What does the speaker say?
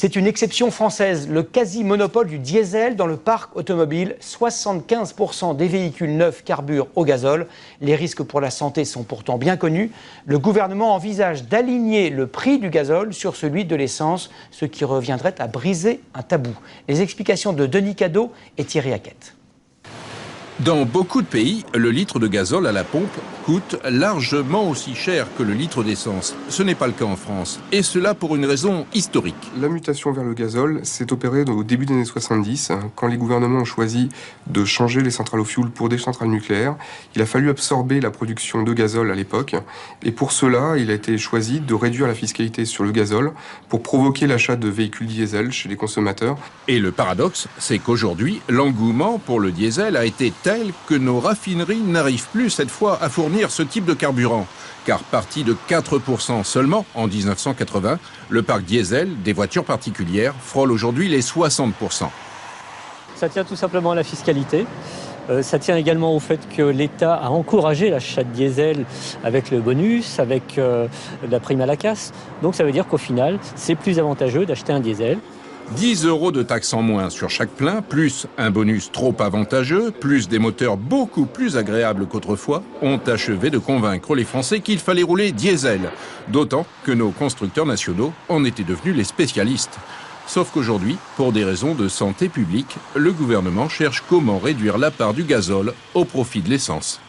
C'est une exception française, le quasi-monopole du diesel dans le parc automobile. 75% des véhicules neufs carburent au gazole. Les risques pour la santé sont pourtant bien connus. Le gouvernement envisage d'aligner le prix du gazole sur celui de l'essence, ce qui reviendrait à briser un tabou. Les explications de Denis Cadot et Thierry Hackett. Dans beaucoup de pays, le litre de gazole à la pompe coûte largement aussi cher que le litre d'essence. Ce n'est pas le cas en France, et cela pour une raison historique. La mutation vers le gazole s'est opérée au début des années 70, quand les gouvernements ont choisi de changer les centrales au fioul pour des centrales nucléaires. Il a fallu absorber la production de gazole à l'époque, et pour cela, il a été choisi de réduire la fiscalité sur le gazole pour provoquer l'achat de véhicules diesel chez les consommateurs. Et le paradoxe, c'est qu'aujourd'hui, l'engouement pour le diesel a été tel que nos raffineries n'arrivent plus cette fois à fournir ce type de carburant. Car parti de 4% seulement en 1980, le parc diesel des voitures particulières frôle aujourd'hui les 60%. Ça tient tout simplement à la fiscalité. Ça tient également au fait que l'État a encouragé l'achat de diesel avec le bonus, avec la prime à la casse. Donc ça veut dire qu'au final, c'est plus avantageux d'acheter un diesel. 10 € de taxes en moins sur chaque plein, plus un bonus trop avantageux, plus des moteurs beaucoup plus agréables qu'autrefois, ont achevé de convaincre les Français qu'il fallait rouler diesel. D'autant que nos constructeurs nationaux en étaient devenus les spécialistes. Sauf qu'aujourd'hui, pour des raisons de santé publique, le gouvernement cherche comment réduire la part du gazole au profit de l'essence.